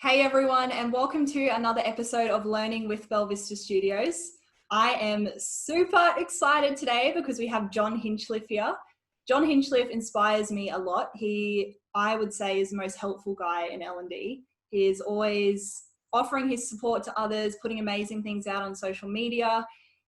Hey everyone, and welcome to another episode of Learning with Belvista Studios. I am super excited today because we have John Hinchliffe here. John Hinchliffe inspires me a lot. He, I would say, is the most helpful guy in L&D. He is always offering his support to others, putting amazing things out on social media.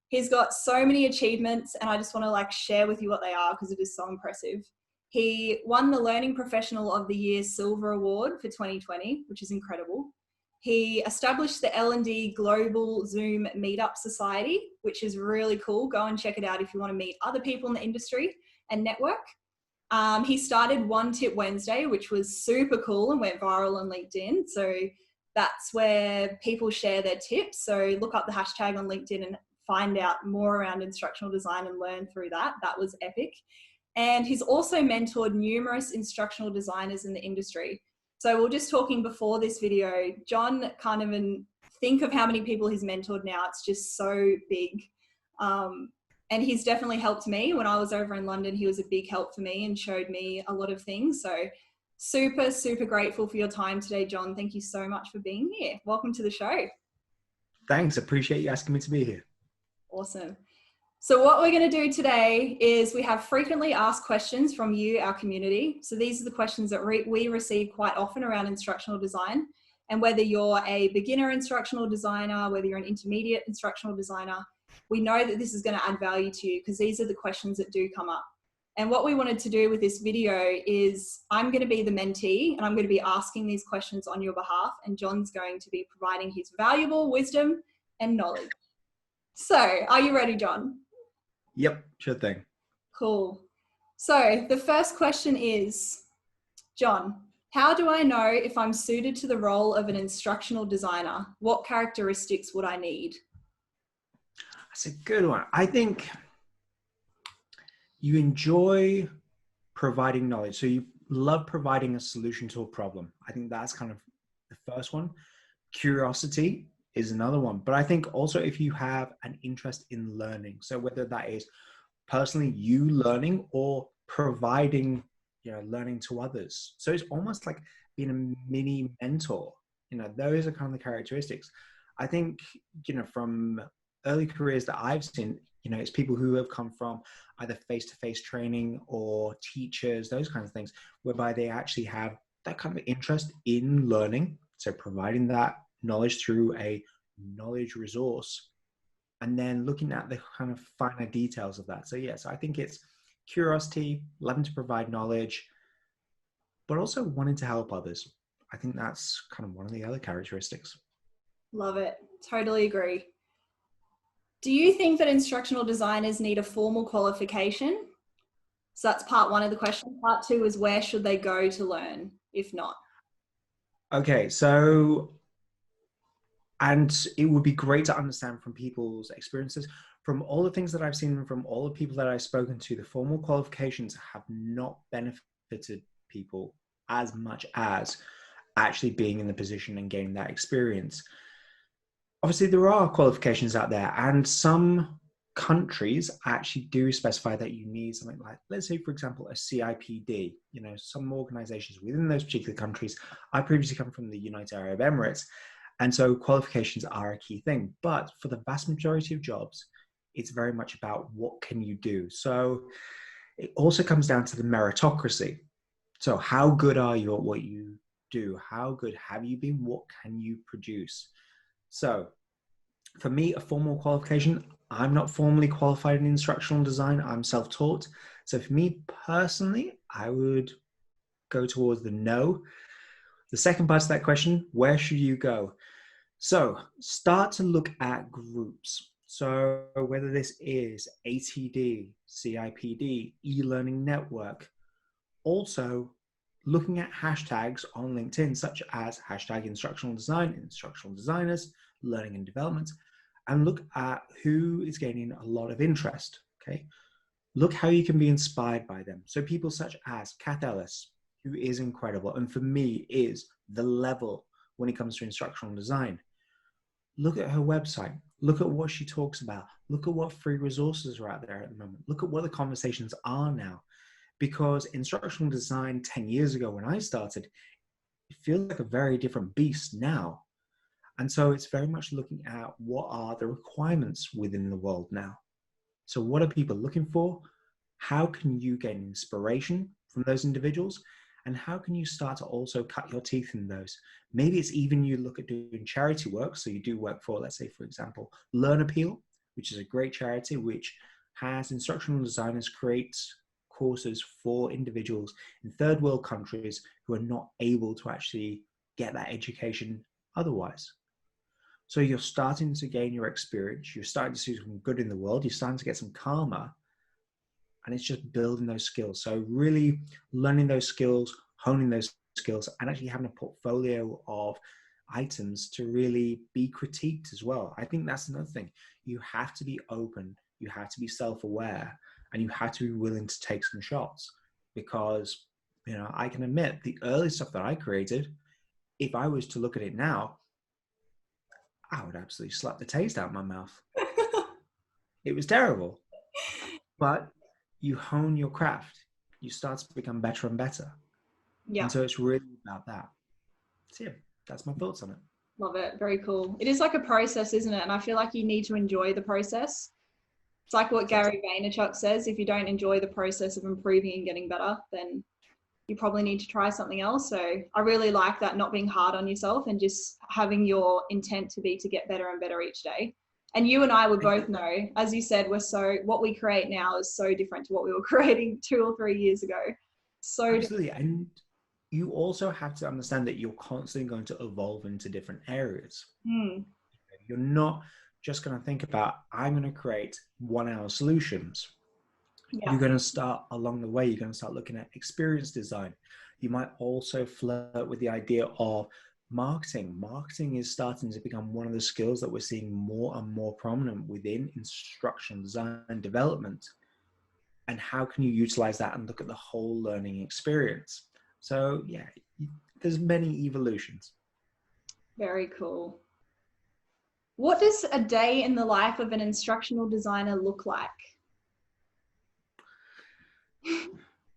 He's got so many achievements, and I just want to share with you what they are because it is so impressive. He won the Learning Professional of the Year Silver Award for 2020, which is incredible. He established the L&D Global Zoom Meetup Society, which is really cool. Go and check it out if you want to meet other people in the industry and network. He started One Tip Wednesday, which was super cool and went viral on LinkedIn. So that's where people share their tips. So look up the hashtag on LinkedIn and find out more around instructional design and learn through that. That was epic. And he's also mentored numerous instructional designers in the industry. So we were just talking before this video, John can't even think of how many people he's mentored now. It's just so big. And he's definitely helped me. When I was over in London, he was a big help for me and showed me a lot of things. So super, super grateful for your time today, John. Thank you so much for being here. Welcome to the show. Thanks. Appreciate you asking me to be here. Awesome. So what we're going to do today is we have frequently asked questions from you, our community. So these are the questions that we receive quite often around instructional design. And whether you're a beginner instructional designer, whether you're an intermediate instructional designer, we know that this is going to add value to you because these are the questions that do come up. And what we wanted to do with this video is I'm going to be the mentee and I'm going to be asking these questions on your behalf, and John's going to be providing his valuable wisdom and knowledge. So are you ready, John? Yep, sure thing. Cool. So the first question is, John, how do I know if I'm suited to the role of an instructional designer? What characteristics would I need? That's a good one. I think you enjoy providing knowledge. So you love providing a solution to a problem. I think that's kind of the first one. Curiosity is another one. But I think also if you have an interest in learning, so whether that is personally you learning or providing, learning to others. So it's almost like being a mini mentor. Those are kind of the characteristics. I think, from early careers that I've seen, it's people who have come from either face-to-face training or teachers, those kinds of things, whereby they actually have that kind of interest in learning. So providing that knowledge through a knowledge resource, and then looking at the kind of finer details of that. So yes, I think it's curiosity, loving to provide knowledge, but also wanting to help others. I think that's kind of one of the other characteristics. Love it. Totally agree. Do you think that instructional designers need a formal qualification? So that's part one of the question. Part two is, where should they go to learn, if not? Okay, so, and it would be great to understand from people's experiences. From all the things that I've seen, from all the people that I've spoken to, the formal qualifications have not benefited people as much as actually being in the position and gaining that experience. Obviously, there are qualifications out there, and some countries actually do specify that you need something like, let's say, for example, a CIPD. Some organizations within those particular countries. I previously come from the United Arab Emirates, and so qualifications are a key thing. But for the vast majority of jobs, it's very much about what can you do. So it also comes down to the meritocracy. So how good are you at what you do? How good have you been? What can you produce? So for me, a formal qualification, I'm not formally qualified in instructional design. I'm self-taught. So for me personally, I would go towards the no. The second part of that question, where should you go? So start to look at groups. So whether this is ATD, CIPD, eLearning Network, also looking at hashtags on LinkedIn, such as hashtag instructional design, instructional designers, learning and development, and look at who is gaining a lot of interest, okay? Look how you can be inspired by them. So people such as Kath Ellis, who is incredible, and for me is the level when it comes to instructional design. Look at her website. Look at what she talks about. Look at what free resources are out there at the moment. Look at what the conversations are now. Because instructional design 10 years ago when I started, it feels like a very different beast now. And so it's very much looking at what are the requirements within the world now. So what are people looking for? How can you gain inspiration from those individuals? And how can you start to also cut your teeth in those? Maybe it's even you look at doing charity work. So you do work for, let's say, for example, Learn Appeal, which is a great charity, which has instructional designers create courses for individuals in third world countries who are not able to actually get that education otherwise. So you're starting to gain your experience. You're starting to see some good in the world. You're starting to get some karma. And it's just building those skills. So really learning those skills, honing those skills, and actually having a portfolio of items to really be critiqued as well. I think that's another thing. You have to be open. You have to be self-aware, and you have to be willing to take some shots, because, you know, I can admit the early stuff that I created, if I was to look at it now, I would absolutely slap the taste out of my mouth. It was terrible. But you hone your craft. You start to become better and better. Yeah. And so it's really about that. So yeah, that's my thoughts on it. Love it. Very cool. It is like a process, isn't it? And I feel like you need to enjoy the process. It's like what Gary Vaynerchuk says, if you don't enjoy the process of improving and getting better, then you probably need to try something else. So I really like that, not being hard on yourself and just having your intent to be to get better and better each day. And you and I would both know, as you said, what we create now is so different to what we were creating 2 or 3 years ago. So absolutely. And you also have to understand that you're constantly going to evolve into different areas. You're not just going to think about, I'm going to create 1 hour solutions. You're going to start along the way. You're going to start looking at experience design. You might also flirt with the idea of marketing. Marketing is starting to become one of the skills that we're seeing more and more prominent within instructional design and development. And how can you utilize that and look at the whole learning experience? So yeah, there's many evolutions. Very cool. What does a day in the life of an instructional designer look like?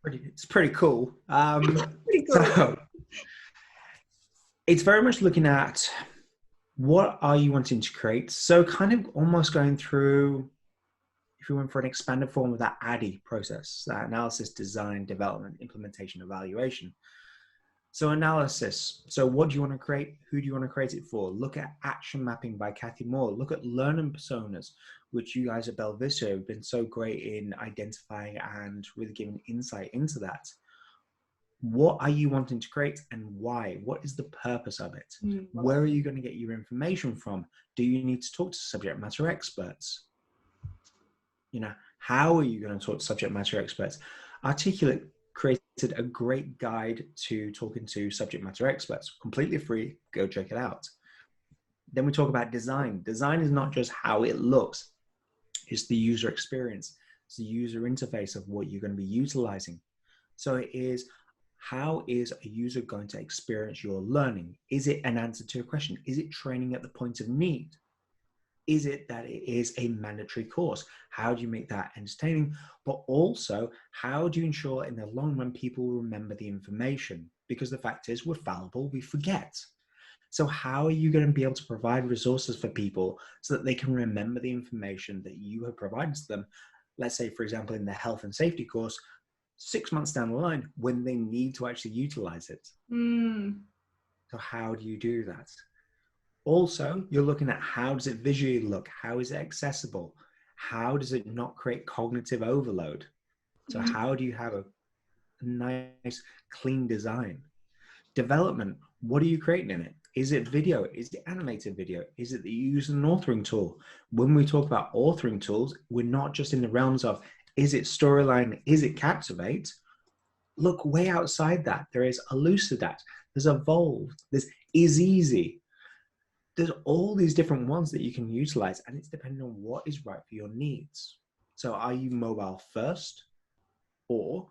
It's pretty cool. Pretty cool. So it's very much looking at what are you wanting to create. So kind of almost going through, if you went for an expanded form of that ADDIE process, that analysis, design, development, implementation, evaluation. So analysis. So what do you want to create? Who do you want to create it for? Look at action mapping by Kathy Moore. Look at learning personas, which you guys at Belvista have been so great in identifying and really giving insight into that. What are you wanting to create and why? What is the purpose of it? Where are you going to get your information from? Do you need to talk to subject matter experts? You know, how are you going to talk to subject matter experts? Articulate created a great guide to talking to subject matter experts, completely free. Go check it out. Then we talk about design. Design is not just how it looks. It's the user experience. It's the user interface of what you're going to be utilizing. So it is, how is a user going to experience your learning? Is it an answer to a question? Is it training at the point of need? Is it that it is a mandatory course? How do you make that entertaining? But also, how do you ensure in the long run people remember the information? Because the fact is, we're fallible, we forget. So how are you going to be able to provide resources for people so that they can remember the information that you have provided to them? Let's say, for example, in the health and safety course, 6 months down the line when they need to actually utilize it. So how do you do that? Also, you're looking at, how does it visually look? How is it accessible? How does it not create cognitive overload? So how do you have a nice, clean design? Development, what are you creating in it? Is it video? Is it animated video? Is it that you use an authoring tool? When we talk about authoring tools, we're not just in the realms of, is it storyline? Is it Captivate? Look way outside that. There is Elucidate. There's Evolve. There's Is Easy. There's all these different ones that you can utilize, and it's depending on what is right for your needs. So are you mobile first, or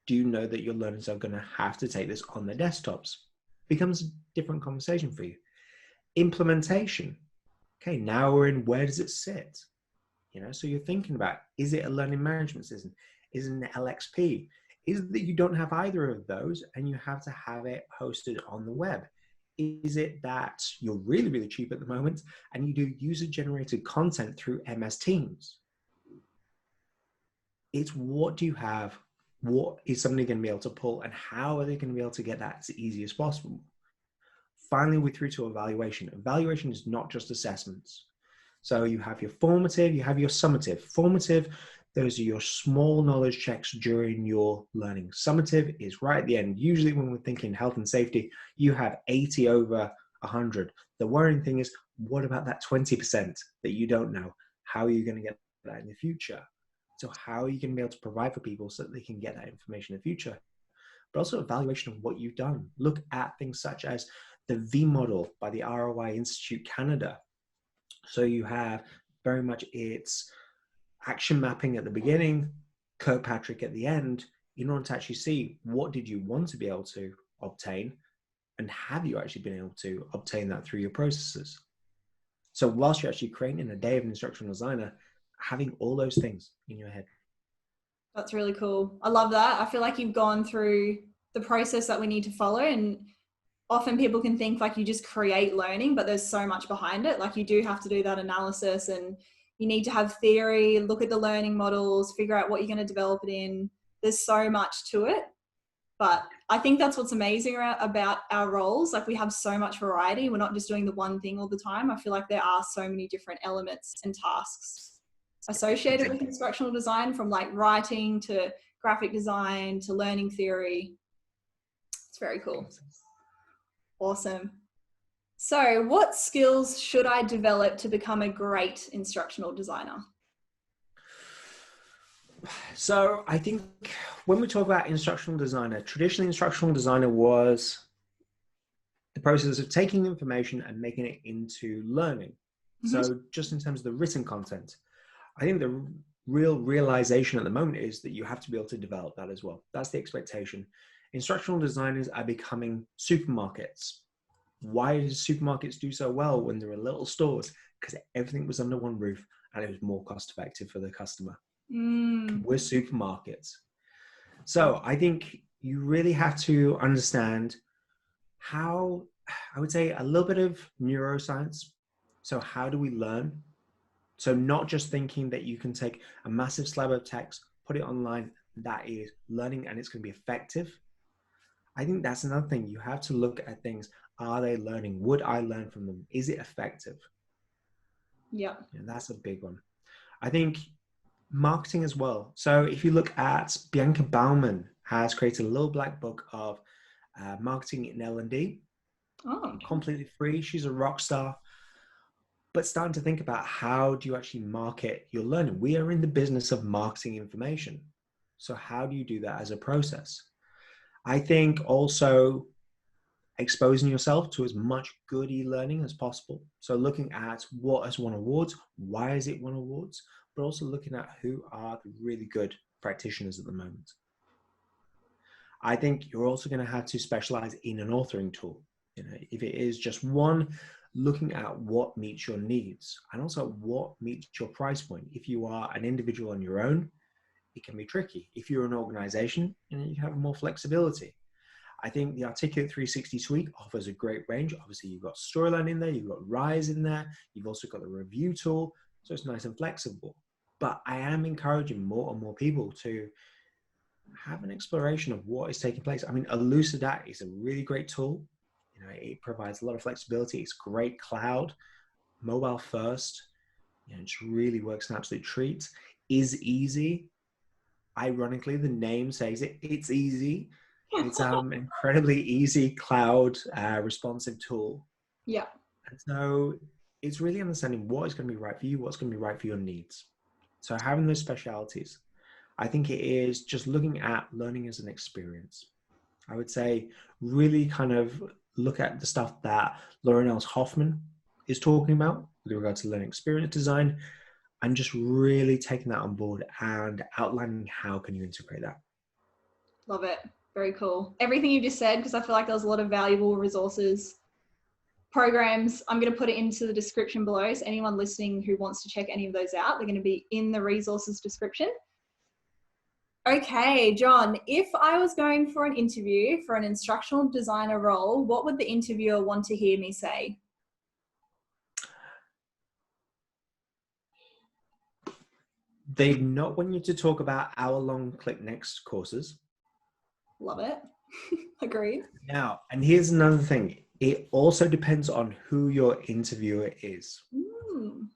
do you know that your learners are going to have to take this on their desktops? Becomes a different conversation for you. Implementation. Okay, now we're in, where does it sit? You know, so you're thinking about, is it a learning management system? Is it an LXP? Is it that you don't have either of those and you have to have it hosted on the web? Is it that you're really, really cheap at the moment and you do user-generated content through MS Teams? It's what do you have? What is somebody going to be able to pull, and how are they going to be able to get that as easy as possible? Finally, we're through to evaluation. Evaluation is not just assessments. So you have your formative, you have your summative. Formative, those are your small knowledge checks during your learning. Summative is right at the end. Usually when we're thinking health and safety, you have 80 over 100. The worrying thing is, what about that 20% that you don't know? How are you going to get that in the future? So how are you going to be able to provide for people so that they can get that information in the future? But also evaluation of what you've done. Look at things such as the V model by the ROI Institute Canada. So you have very much its action mapping at the beginning, Kirkpatrick at the end, in order to actually see what did you want to be able to obtain, and have you actually been able to obtain that through your processes. So whilst you're actually creating a day of an instructional designer, having all those things in your head. That's really cool. I love that. I feel like you've gone through the process that we need to follow, and often people can think like you just create learning, but there's so much behind it. Like you do have to do that analysis, and you need to have theory, look at the learning models, figure out what you're going to develop it in. There's so much to it. But I think that's what's amazing about our roles. Like we have so much variety. We're not just doing the one thing all the time. I feel like there are so many different elements and tasks associated with instructional design, from like writing to graphic design to learning theory. It's very cool. Awesome. So what skills should I develop to become a great instructional designer? So I think when we talk about instructional designer, traditionally instructional designer was the process of taking information and making it into learning. Mm-hmm. So just in terms of the written content, I think the real realization at the moment is that you have to be able to develop that as well. That's the expectation. Instructional designers are becoming supermarkets. Why do supermarkets do so well when there are little stores? Because everything was under one roof and it was more cost effective for the customer. We're supermarkets. So I think you really have to understand how, I would say, a little bit of neuroscience. So how do we learn? So not just thinking that you can take a massive slab of text, put it online, that is learning and it's going to be effective. I think that's another thing. You have to look at things. Are they learning? Would I learn from them? Is it effective? Yeah. That's a big one. I think marketing as well. So if you look at Bianca Bauman has created a little black book of marketing in L&D. Oh, completely free. She's a rock star. But starting to think about how do you actually market your learning? We are in the business of marketing information. So how do you do that as a process? I think also exposing yourself to as much good e-learning as possible. So looking at what has won awards, why has it won awards, but also looking at who are the really good practitioners at the moment. I think you're also going to have to specialize in an authoring tool. If it is just one, looking at what meets your needs and also what meets your price point. If you are an individual on your own, it can be tricky. If you're an organization, you have more flexibility. I think the Articulate 360 suite offers a great range. Obviously, you've got Storyline in there, you've got Rise in there, you've also got the review tool, so it's nice and flexible. But I am encouraging more and more people to have an exploration of what is taking place. I mean, Elucidat is a really great tool. It provides a lot of flexibility. It's great cloud, mobile first. It just really works an absolute treat. Is easy. Ironically, the name says it. It's easy. It's incredibly easy cloud responsive tool. Yeah. And so it's really understanding what is going to be right for you, what's going to be right for your needs. So having those specialities, I think it is just looking at learning as an experience. I would say really kind of look at the stuff that Lauren Else Hoffman is talking about with regard to learning experience design, and just really taking that on board and outlining how can you integrate that. Love it. Very cool. Everything you just said, because I feel like there's a lot of valuable resources, programs. I'm going to put it into the description below. So anyone listening who wants to check any of those out, they're going to be in the resources description. Okay, John, if I was going for an interview for an instructional designer role, what would the interviewer want to hear me say? They not want you to talk about hour-long Click Next courses. Love it. Agreed. Now, and here's another thing. It also depends on who your interviewer is. Mm.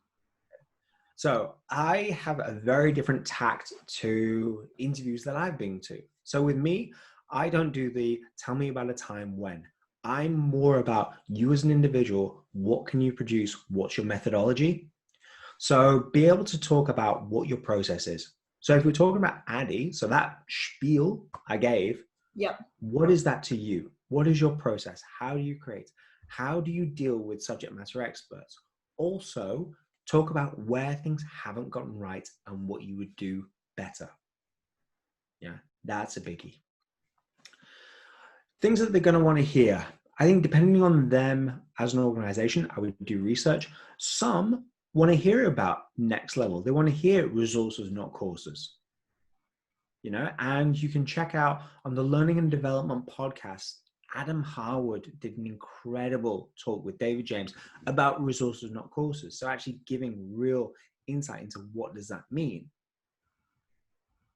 So I have a very different tact to interviews that I've been to. So with me, I don't do the tell me about a time when. I'm more about you as an individual. What can you produce? What's your methodology? So be able to talk about what your process is. So if we're talking about Addy, so that spiel I gave, Yep. what is that to you? What is your process? How do you create? How do you deal with subject matter experts? Also, talk about where things haven't gotten right and what you would do better. Yeah, that's a biggie. Things that they're going to want to hear. I think depending on them as an organization, I would do research. Some want to hear about next level. They want to hear resources, not courses. And you can check out on the Learning and Development podcast, Adam Harwood did an incredible talk with David James about resources, not courses. So actually giving real insight into what does that mean.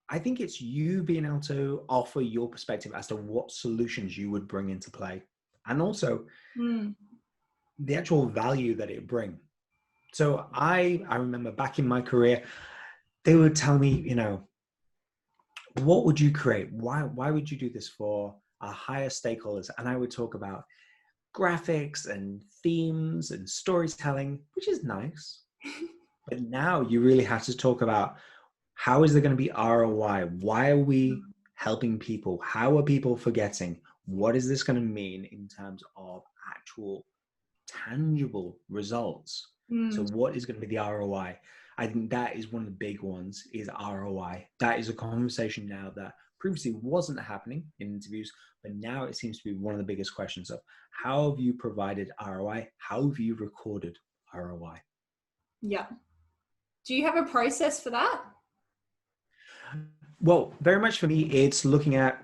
I think it's you being able to offer your perspective as to what solutions you would bring into play, and also the actual value that it brings. So I remember back in my career, they would tell me, what would you create? Why would you do this for our higher stakeholders? And I would talk about graphics and themes and storytelling, which is nice. But now you really have to talk about how is there going to be ROI? Why are we helping people? How are people forgetting? What is this going to mean in terms of actual tangible results? So what is going to be the ROI? I think that is one of the big ones, is ROI. That is a conversation now that previously wasn't happening in interviews, but now it seems to be one of the biggest questions of how have you provided ROI? How have you recorded ROI? Yeah. Do you have a process for that? Well, very much for me, it's looking at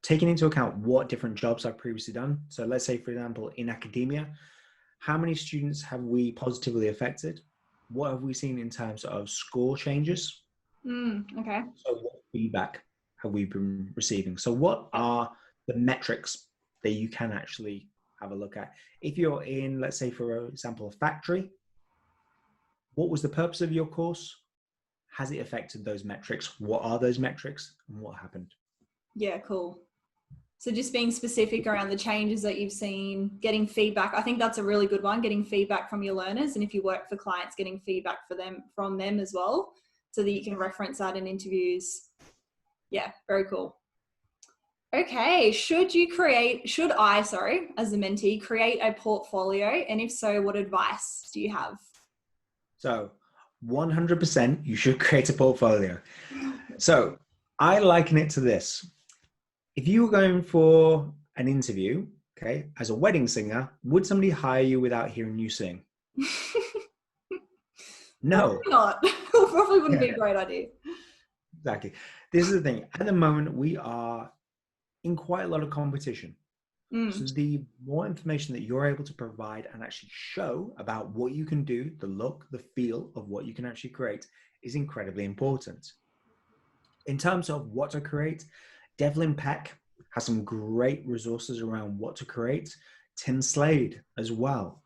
taking into account what different jobs I've previously done. So let's say, for example, in academia, how many students have we positively affected? What have we seen in terms of score changes? Okay. So what feedback have we been receiving? So what are the metrics that you can actually have a look at? If you're in, let's say, for example, a factory, what was the purpose of your course? Has it affected those metrics? What are those metrics and what happened? Yeah, cool. So just being specific around the changes that you've seen, getting feedback. I think that's a really good one, getting feedback from your learners. And if you work for clients, getting feedback from them as well, so that you can reference that in interviews. Yeah, very cool. Okay, should I, as the mentee, create a portfolio? And if so, what advice do you have? So 100% you should create a portfolio. So I liken it to this. If you were going for an interview, okay, as a wedding singer, would somebody hire you without hearing you sing? No. Probably not. Probably wouldn't be a great idea. Exactly. This is the thing. At the moment, we are in quite a lot of competition. So the more information that you're able to provide and actually show about what you can do, the look, the feel of what you can actually create is incredibly important. In terms of what to create, Devlin Peck has some great resources around what to create. Tim Slade as well.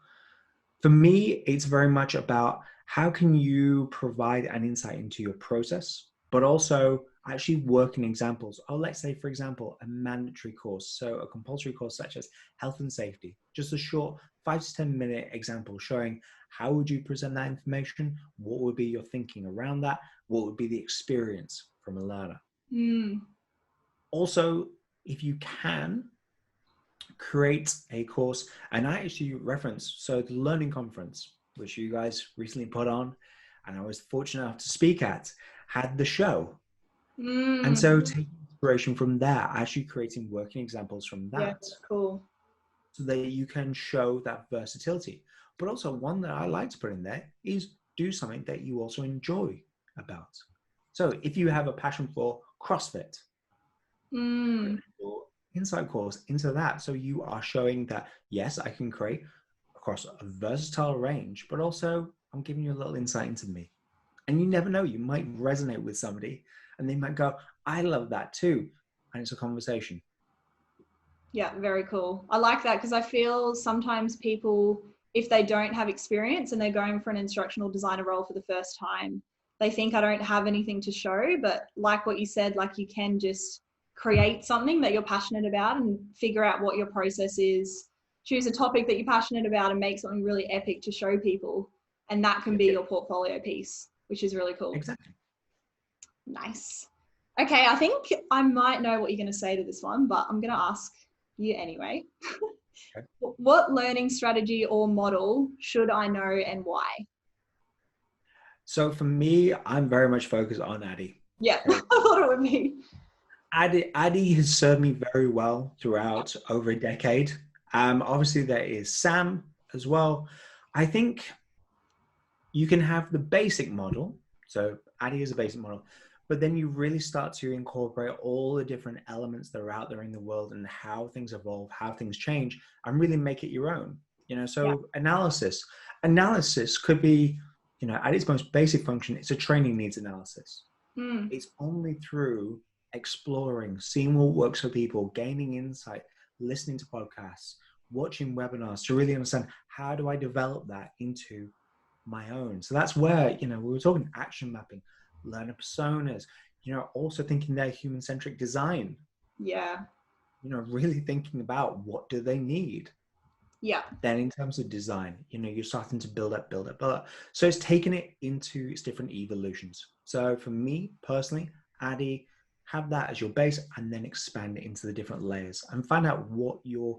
For me, it's very much about how can you provide an insight into your process, but also actually working examples. Oh, let's say, for example, a mandatory course. So a compulsory course such as health and safety, just a short 5 to 10 minute example showing how would you present that information? What would be your thinking around that? What would be the experience from a learner? Also, if you can, create a course, and I actually reference, so the learning conference, which you guys recently put on, and I was fortunate enough to speak at, had the show. And so taking inspiration from that, actually creating working examples from that. Yeah, that's cool. So that you can show that versatility. But also one that I like to put in there is do something that you also enjoy about. So if you have a passion for CrossFit, Mm, your insight course into that. So you are showing that, yes, I can create across a versatile range, but also I'm giving you a little insight into me. And you never know, you might resonate with somebody and they might go, I love that too. And it's a conversation. yeah, very cool. I like that because I feel sometimes people, if they don't have experience and they're going for an instructional designer role for the first time, they think I don't have anything to show. But like what you said, like you can just create something that you're passionate about and figure out what your process is. Choose a topic that you're passionate about and make something really epic to show people. And that can be your portfolio piece, which is really cool. Exactly. Nice. Okay, I think I might know what you're going to say to this one, but I'm going to ask you anyway. Okay. What learning strategy or model should I know and why? So for me, I'm very much focused on Addy. Yeah, Okay. I thought it would be. Addy has served me very well throughout over a decade. Obviously, there is Sam as well. I think you can have the basic model. So Addy is a basic model, but then you really start to incorporate all the different elements that are out there in the world and how things evolve, how things change, and really make it your own. Yeah. So analysis could be, at its most basic function, it's a training needs analysis. Mm, It's only through exploring, seeing what works for people, gaining insight, listening to podcasts, watching webinars to really understand how do I develop that into my own. So that's where, we were talking action mapping, learner personas, also thinking their human-centric design, yeah. really thinking about what do they need. Yeah. Then in terms of design, you're starting to build up. So it's taking it into its different evolutions. So for me personally, Addy, have that as your base and then expand it into the different layers and find out what you're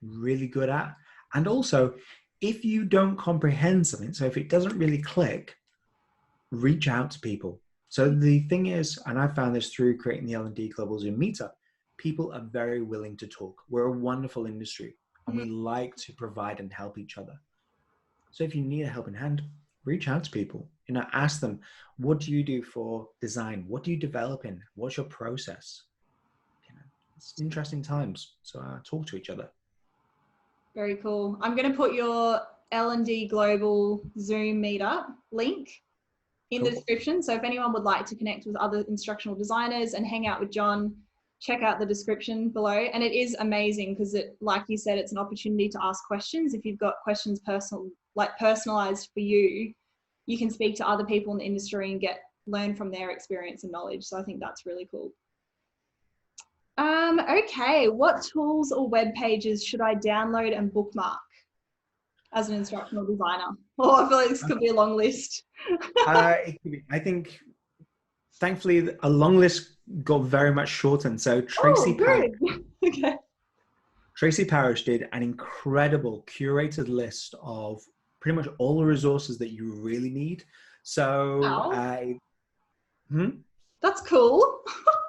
really good at. And also, if you don't comprehend something, so if it doesn't really click, reach out to people. So the thing is, and I found this through creating the L&D Global Zoom meetup, people are very willing to talk. We're a wonderful industry and we like to provide and help each other. So if you need a helping hand, reach out to people. Ask them, what do you do for design? What do you develop in? What's your process? It's interesting times. So talk to each other. Very cool. I'm going to put your L&D Global Zoom meetup link in the description. So if anyone would like to connect with other instructional designers and hang out with John, check out the description below. And it is amazing because like you said, it's an opportunity to ask questions. If you've got questions personalized for you, you can speak to other people in the industry and learn from their experience and knowledge. So I think that's really cool. Okay, what tools or web pages should I download and bookmark as an instructional designer? Oh, I feel like this could be a long list. It could be. I think, thankfully, a long list got very much shortened. So Tracy Parish did an incredible curated list of pretty much all the resources that you really need. So, that's cool.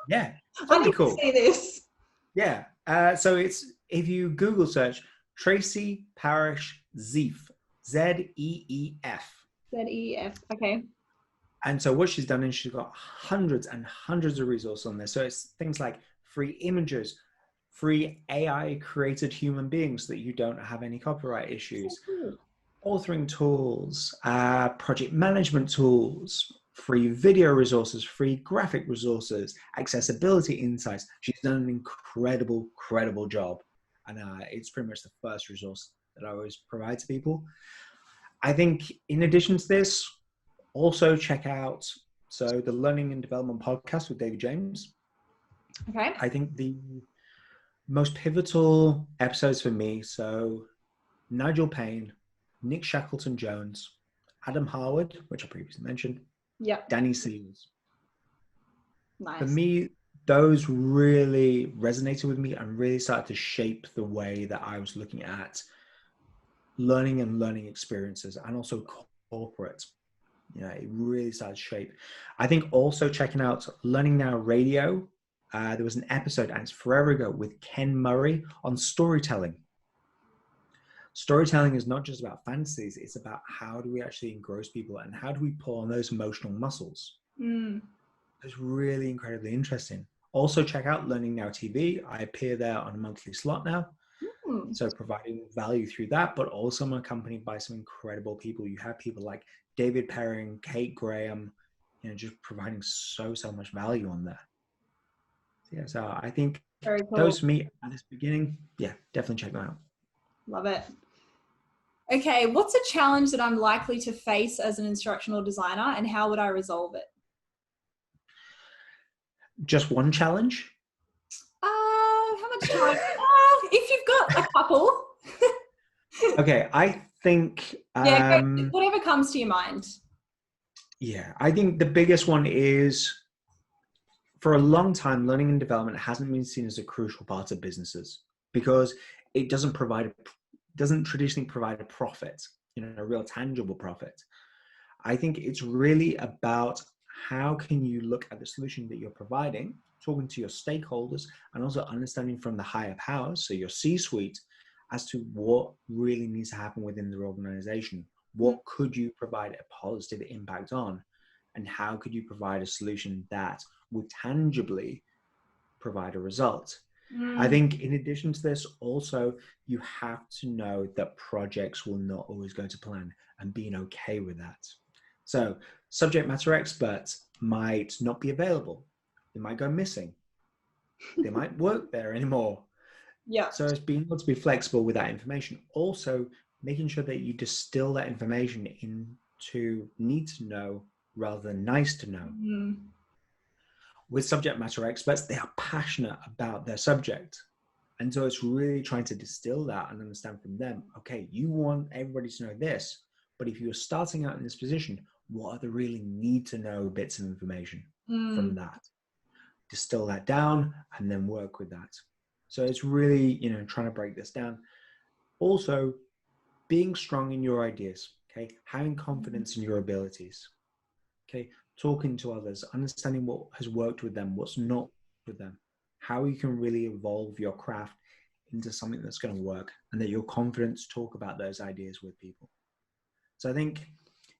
Yeah, I totally need cool. to see this. Yeah. So it's, if you Google search Tracy Parish Zeef, Z-E-E-F. Z-E-F. Okay. And so what she's done is she's got hundreds and hundreds of resources on there. So it's things like free images, free AI created human beings so that you don't have any copyright issues, authoring tools, project management tools, free video resources, free graphic resources, accessibility insights. She's done an incredible job. And it's pretty much the first resource that I always provide to people. I think in addition to this, also check out the Learning and Development podcast with David James. Okay. I think the most pivotal episodes for me, so Nigel Payne, Nick Shackleton-Jones, Adam Harwood, which I previously mentioned, Danny Seals. Nice. For me, those really resonated with me and really started to shape the way that I was looking at learning and learning experiences and also corporate. It really started to shape. I think also checking out Learning Now Radio. There was an episode, and it's forever ago, with Ken Murray on storytelling. Storytelling is not just about fantasies. It's about how do we actually engross people and how do we pull on those emotional muscles. It's really incredibly interesting. Also, check out Learning Now TV. I appear there on a monthly slot now. So providing value through that, but also I'm accompanied by some incredible people. You have people like David Perring, Kate Graham, just providing so much value on there. Yeah, so I think Very cool. those for me at this beginning, yeah, definitely check them out. Love it. Okay, what's a challenge that I'm likely to face as an instructional designer, and how would I resolve it? Just one challenge? How much time? If you've got a couple. Okay, I think... yeah, whatever comes to your mind. Yeah, I think the biggest one is, for a long time, learning and development hasn't been seen as a crucial part of businesses because it doesn't traditionally provide a profit, a real tangible profit. I think it's really about how can you look at the solution that you're providing, talking to your stakeholders, and also understanding from the higher powers, so your C-suite, as to what really needs to happen within their organization. What could you provide a positive impact on? And how could you provide a solution that would tangibly provide a result? I think in addition to this, also, you have to know that projects will not always go to plan, and being okay with that. So subject matter experts might not be available. They might go missing. They might work there anymore. Yeah. So it's being able to be flexible with that information. Also, making sure that you distill that information into need to know rather than nice to know. With subject matter experts, they are passionate about their subject. And so it's really trying to distill that and understand from them, okay, you want everybody to know this, but if you're starting out in this position, what are the really need to know bits of information from that? Distill that down and then work with that. So it's really, trying to break this down. Also, being strong in your ideas, okay? Having confidence in your abilities, okay? Talking to others, understanding what has worked with them, what's not with them, how you can really evolve your craft into something that's going to work, and that you're confident to talk about those ideas with people. So I think,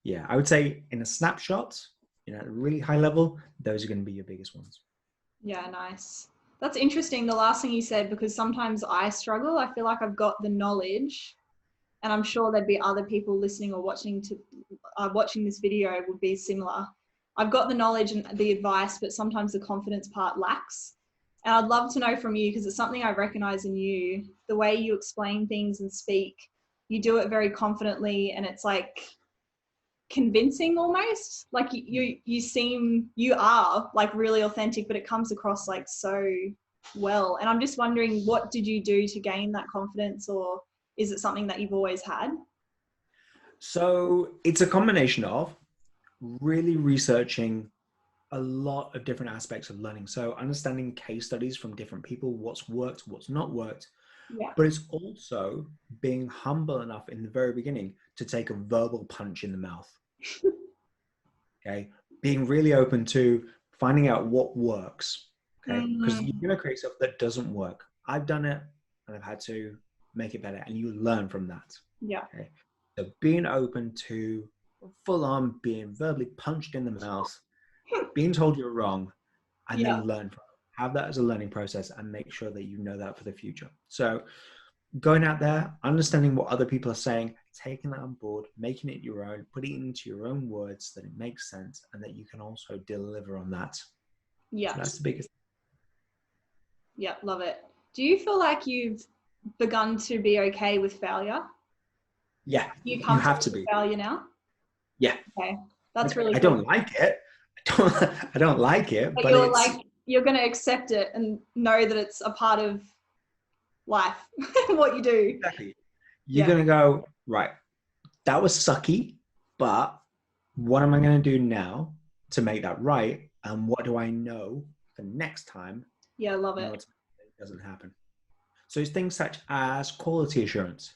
yeah, I would say in a snapshot, at a really high level, those are going to be your biggest ones. Yeah, nice. That's interesting, the last thing you said, because sometimes I struggle. I feel like I've got the knowledge, and I'm sure there'd be other people listening or watching this video would be similar. I've got the knowledge and the advice, but sometimes the confidence part lacks. And I'd love to know from you, because it's something I recognize in you, the way you explain things and speak, you do it very confidently, and it's like convincing almost. Like you are like really authentic, but it comes across like so well. And I'm just wondering, what did you do to gain that confidence, or is it something that you've always had? So it's a combination of really researching a lot of different aspects of learning. So understanding case studies from different people, what's worked, what's not worked. Yeah. But it's also being humble enough in the very beginning to take a verbal punch in the mouth. Okay. Being really open to finding out what works. Okay. Because you're going to create stuff that doesn't work. I've done it and I've had to make it better, and you learn from that. Yeah. Okay. So being open to full on being verbally punched in the mouth, being told you're wrong, and then learn from it. Have that as a learning process and make sure that you know that for the future. So going out there, understanding what other people are saying, taking that on board, making it your own, putting it into your own words that it makes sense, and that you can also deliver on that. Yeah. So that's the biggest. Yeah, love it. Do you feel like you've begun to be okay with failure? Yeah, You have to be. With failure now? Yeah. Okay, that's really I cool. don't like it. I don't like it, but you're it's like, you're going to accept it and know that it's a part of life, what you do. Exactly. You're going to go, right, that was sucky, but what am I going to do now to make that right? And what do I know for next time? Yeah, I love it. It doesn't happen. So it's things such as quality assurance.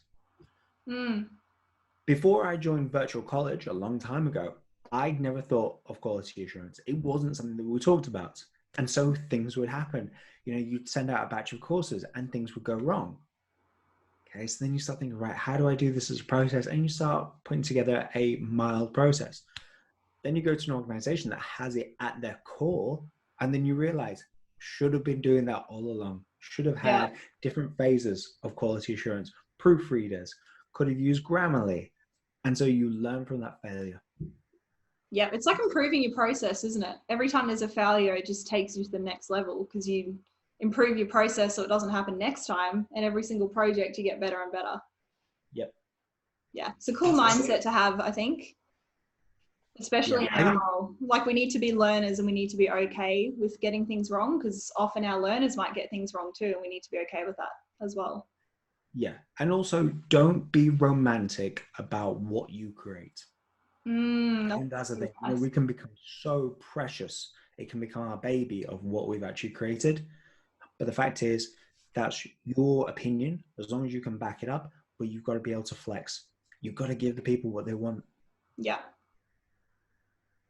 Before I joined virtual college a long time ago, I'd never thought of quality assurance. It wasn't something that we talked about. And so things would happen. You'd send out a batch of courses and things would go wrong. Okay, so then you start thinking, right, how do I do this as a process? And you start putting together a mild process. Then you go to an organization that has it at their core, and then you realize, should have been doing that all along. Should have Yeah. had different phases of quality assurance, proofreaders, could have used Grammarly. And so you learn from that failure. Yeah, it's like improving your process, isn't it? Every time there's a failure, it just takes you to the next level because you improve your process so it doesn't happen next time. And every single project, you get better and better. Yep. Yeah, it's a cool mindset to have, I think, especially in our role. Like, we need to be learners and we need to be okay with getting things wrong, because often our learners might get things wrong too, and we need to be okay with that as well. Yeah. And also, don't be romantic about what you create. I think that's the thing. You know, we can become so precious. It can become our baby of what we've actually created. But the fact is, that's your opinion, as long as you can back it up, but you've got to be able to flex. You've got to give the people what they want. Yeah.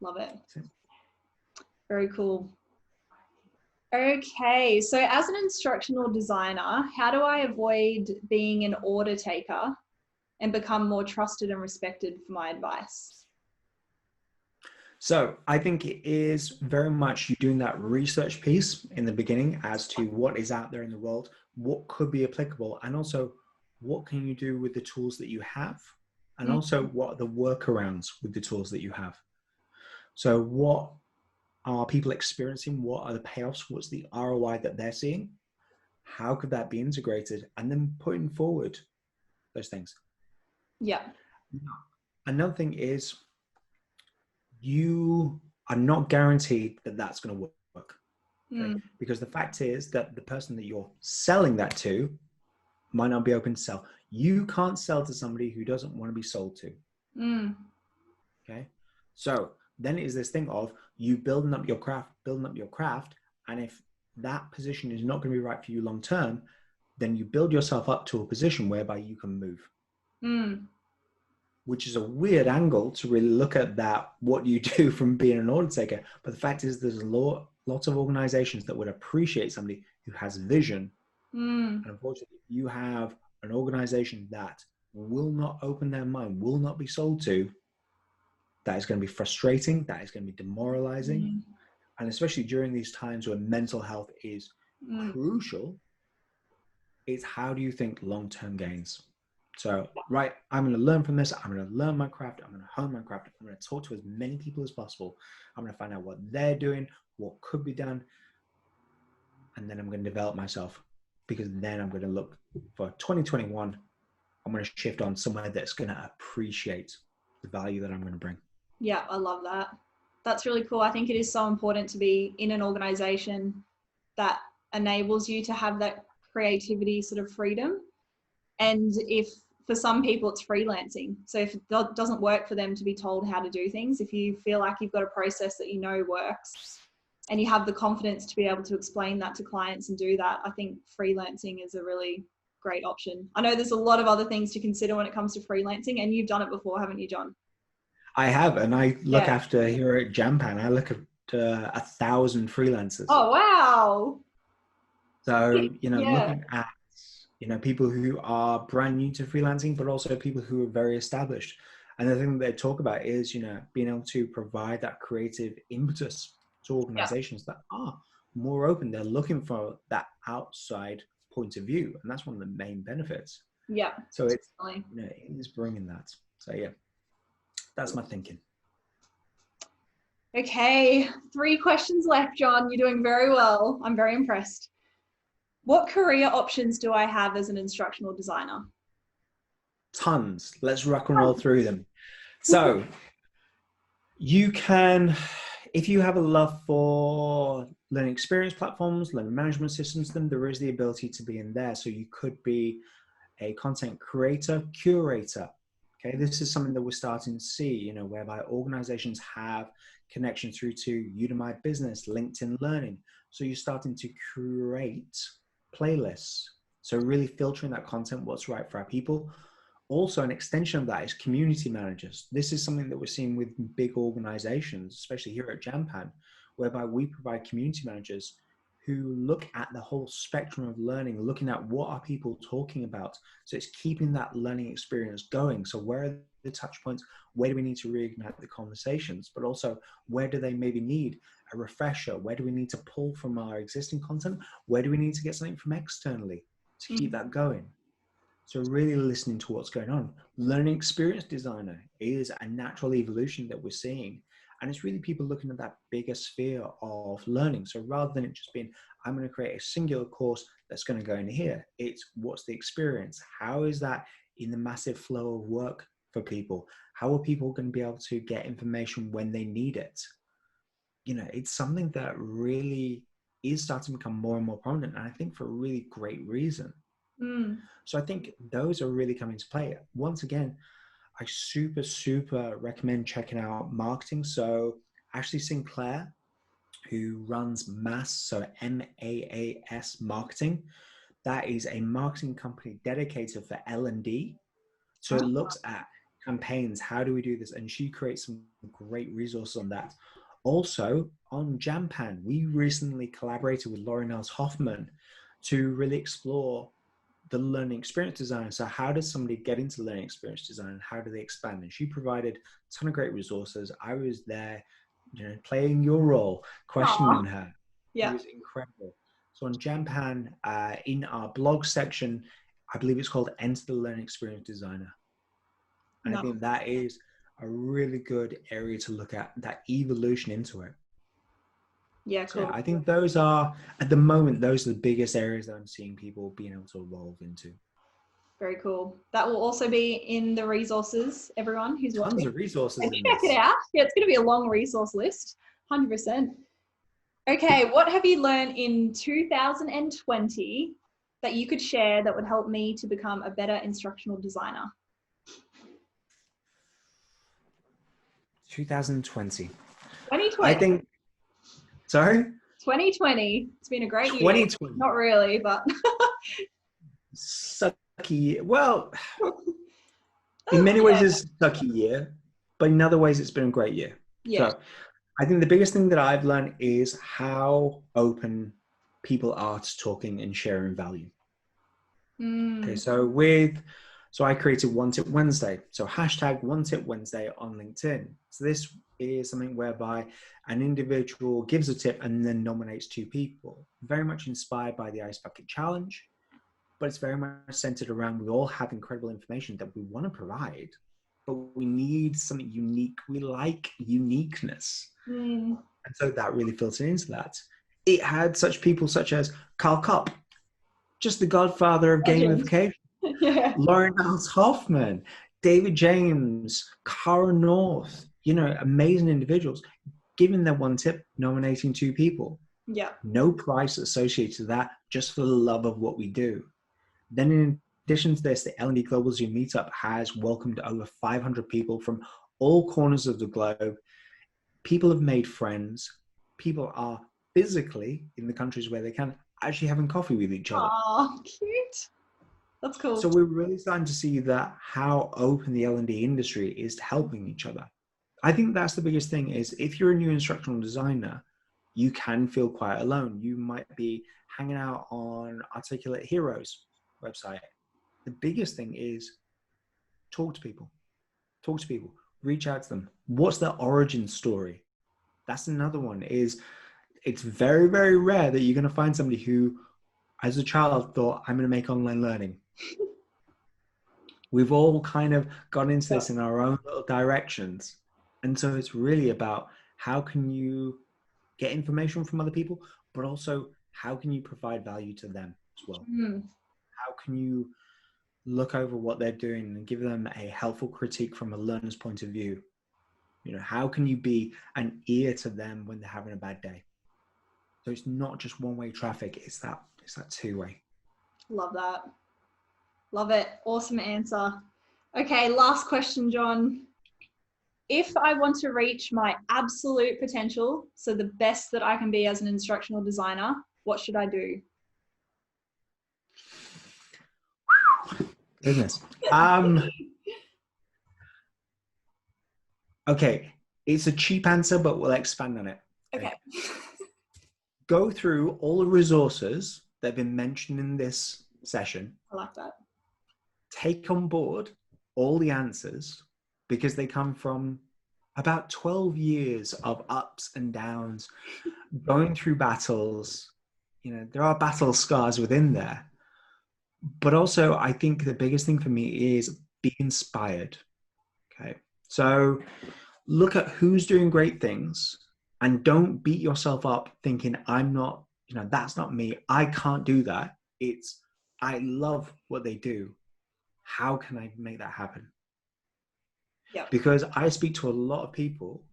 Love it. Very cool. Okay, so as an instructional designer, how do I avoid being an order taker and become more trusted and respected for my advice? So I think it is very much you doing that research piece in the beginning as to what is out there in the world, what could be applicable, and also what can you do with the tools that you have, and also what are the workarounds with the tools that you have. So what are people experiencing? What are the payoffs? What's the ROI that they're seeing? How could that be integrated? And then putting forward those things. Yeah. Another thing is you are not guaranteed that that's going to work. Okay? Because the fact is that the person that you're selling that to might not be open to sell. You can't sell to somebody who doesn't want to be sold to. Okay. So then it is this thing of you building up your craft. And if that position is not going to be right for you long term, then you build yourself up to a position whereby you can move. Which is a weird angle to really look at that, what you do from being an order taker. But the fact is there's lots of organizations that would appreciate somebody who has vision. And unfortunately, you have an organization that will not open their mind, will not be sold to. That is going to be frustrating. That is going to be demoralizing. And especially during these times where mental health is crucial, it's how do you think long-term gains? So, right, I'm going to learn from this. I'm going to learn my craft. I'm going to hone my craft. I'm going to talk to as many people as possible. I'm going to find out what they're doing, what could be done. And then I'm going to develop myself, because then I'm going to look for 2021. I'm going to shift on somewhere that's going to appreciate the value that I'm going to bring. Yeah, I love that. That's really cool. I think it is so important to be in an organization that enables you to have that creativity sort of freedom. And if for some people it's freelancing, so if it doesn't work for them to be told how to do things, if you feel like you've got a process that you know works and you have the confidence to be able to explain that to clients and do that, I think freelancing is a really great option. I know there's a lot of other things to consider when it comes to freelancing, and you've done it before, haven't you, John? I have, and I look after here at Jampan, I look at 1,000 freelancers. Oh, wow. So, looking at, people who are brand new to freelancing, but also people who are very established. And the thing that they talk about is, being able to provide that creative impetus to organizations that are more open. They're looking for that outside point of view. And that's one of the main benefits. Yeah. So it's, it is bringing that. So yeah, that's my thinking. Okay, 3 questions left, John. You're doing very well. I'm very impressed. What career options do I have as an instructional designer? Tons. Let's rock and roll through them. So you can, if you have a love for learning experience platforms, learning management systems, then there is the ability to be in there. So you could be a content creator, curator. Okay, this is something that we're starting to see, whereby organizations have connection through to Udemy Business, LinkedIn Learning. So you're starting to curate playlists. So really filtering that content, what's right for our people. Also, an extension of that is community managers. This is something that we're seeing with big organizations, especially here at Jampan, whereby we provide community managers who look at the whole spectrum of looking at what are people talking about. So it's keeping that learning experience going. So where are the touch points? Where do we need to reignite the conversations? But also, where do they maybe need a refresher? Where do we need to pull from our existing content? Where do we need to get something from externally to keep that going? So really listening to what's going on. Learning experience designer is a natural evolution that we're seeing. And it's really people looking at that bigger sphere of learning. So rather than it just being, I'm going to create a singular course that's going to go in here, it's what's the experience? How is that in the massive flow of work for people? How are people going to be able to get information when they need it? You know, it's something that really is starting to become more and more prominent. And I think for a really great reason. So I think those are really coming to play. Once again, I super recommend checking out marketing. So Ashley Sinclair, who runs MAS, so MAAS Marketing, that is a marketing company dedicated for L&D. So it looks at campaigns. How do we do this? And she creates some great resources on that. Also on Jampan, we recently collaborated with Lauren Else Hoffman to really explore the learning experience design. So how does somebody get into learning experience design? How do they expand? And she provided a ton of great resources. I was there, you know, playing your role, questioning her. Yeah. It was incredible. So on Jampan, in our blog section, I believe it's called Enter the Learning Experience Designer. And I think that is a really good area to look at, that evolution into it. Yeah, cool. So I think those are, at the moment, those are the biggest areas that I'm seeing people being able to evolve into. Very cool. That will also be in the resources, everyone who's watching. Tons of resources and in check this. it out. Yeah, it's going to be a long resource list, 100%. Okay, what have you learned in 2020 that you could share that would help me to become a better instructional designer? 2020. 2020. I think, sorry? 2020. It's been a great year. 2020. Not really, but. Sucky. Well, in many ways it's a sucky year, but in other ways it's been a great year. Yeah. So I think the biggest thing that I've learned is how open people are to talking and sharing value. Okay, so I created One Tip Wednesday. So hashtag One Tip Wednesday on LinkedIn. So this is something whereby an individual gives a tip and then nominates two people. Very much inspired by the Ice Bucket Challenge, but it's very much centered around we all have incredible information that we want to provide, but we need something unique. We like uniqueness. And so that really filtered into that. It had such people such as Carl Kopp, just the godfather of gamification. Yeah. Lauren Else Hoffman, David James, Cara North, you know, amazing individuals, giving their one tip, nominating two people. Yeah. No price associated to that, just for the love of what we do. Then in addition to this, the L&D Global Zoom Meetup has welcomed over 500 people from all corners of the globe. People have made friends. People are physically, in the countries where they can, actually having coffee with each other. Oh, cute. That's cool. So we're really starting to see that how open the L&D industry is to helping each other. I think that's the biggest thing is if you're a new instructional designer, you can feel quite alone. You might be hanging out on Articulate Heroes website. The biggest thing is talk to people, reach out to them. What's their origin story? That's another one is it's very, very rare that you're going to find somebody who, as a child, thought, I'm going to make online learning. We've all kind of gone into this in our own little directions. And so it's really about how can you get information from other people, but also how can you provide value to them as well? How can you look over what they're doing and give them a helpful critique from a learner's point of view? You know, how can you be an ear to them when they're having a bad day? So it's not just one-way traffic, it's that two-way. Love that. Love it. Awesome answer. Okay, last question, John. If I want to reach my absolute potential, so the best that I can be as an instructional designer, what should I do? Goodness. Okay, it's a cheap answer, but we'll expand on it. Okay. Go through all the resources that have been mentioned in this session. I like that. Take on board all the answers because they come from about 12 years of ups and downs, going through battles. You know, there are battle scars within there. But also, I think the biggest thing for me is be inspired. Okay. So look at who's doing great things and don't beat yourself up thinking, I'm not, that's not me. I can't do that. It's, I love what they do. How can I make that happen? Yeah. Because I speak to a lot of people,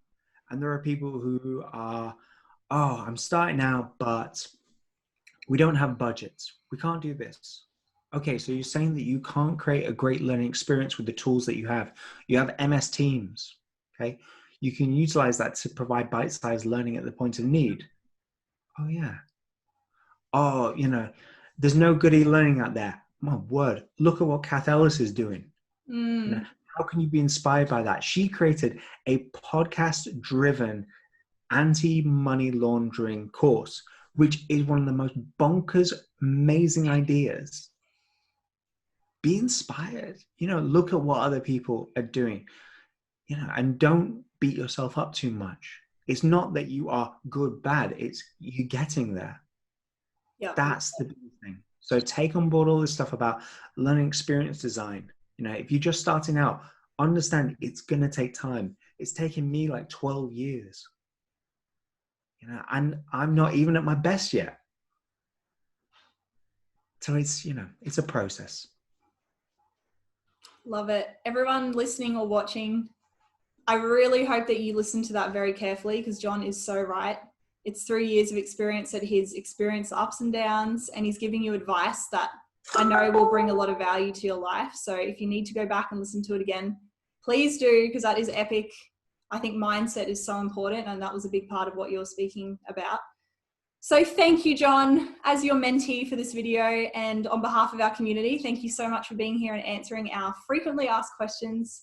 and there are people who are, oh, I'm starting out, but we don't have budgets. We can't do this. Okay, so you're saying that you can't create a great learning experience with the tools that you have. You have MS Teams, okay? You can utilize that to provide bite-sized learning at the point of need. Oh, yeah. Oh, there's no good e-learning out there. My word, look at what Kath Ellis is doing. How can you be inspired by that? She created a podcast-driven anti-money laundering course, which is one of the most bonkers, amazing ideas. Be inspired, look at what other people are doing, and don't beat yourself up too much. It's not that you are good, bad. It's you getting there. Yeah. That's the big thing. So take on board all this stuff about learning experience design. If you're just starting out, understand it's going to take time. It's taken me like 12 years. And I'm not even at my best yet. So it's a process. Love it. Everyone listening or watching, I really hope that you listen to that very carefully, because John is so right. It's 3 years of experience that he's experienced ups and downs, and he's giving you advice that I know will bring a lot of value to your life. So if you need to go back and listen to it again, please do, because that is epic. I think mindset is so important, and that was a big part of what you're speaking about. So thank you, John, as your mentee for this video, and on behalf of our community, thank you so much for being here and answering our frequently asked questions.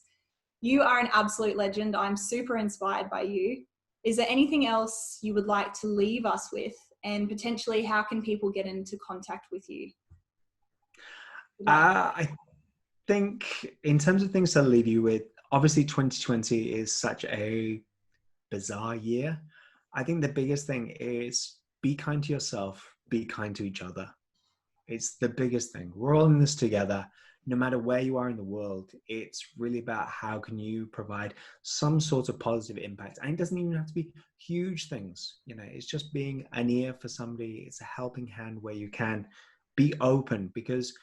You are an absolute legend. I'm super inspired by you. Is there anything else you would like to leave us with, and potentially how can people get into contact with you? I think in terms of things to leave you with, obviously 2020 is such a bizarre year. I think the biggest thing is be kind to yourself, be kind to each other. It's the biggest thing. We're all in this together. No matter where you are in the world, it's really about how can you provide some sort of positive impact. And it doesn't even have to be huge things. It's just being an ear for somebody. It's a helping hand where you can. Be open, because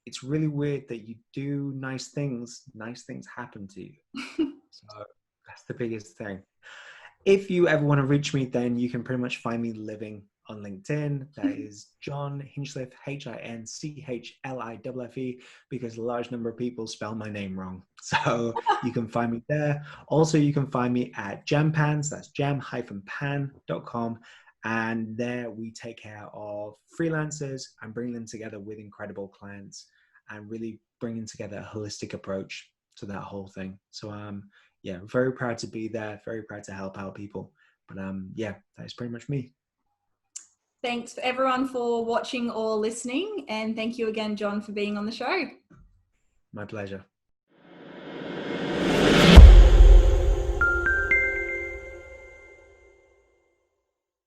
it's really weird that you do nice things happen to you. So that's the biggest thing. If you ever want to reach me, then you can pretty much find me living on LinkedIn. That is John Hinchliffe, Hinchliffe, because a large number of people spell my name wrong. So you can find me there. Also, you can find me at Jampans, that's jam-pan.com. And there we take care of freelancers and bring them together with incredible clients and really bringing together a holistic approach to that whole thing. So yeah, very proud to be there, very proud to help out people. But yeah, that is pretty much me. Thanks everyone for watching or listening. And thank you again, John, for being on the show. My pleasure.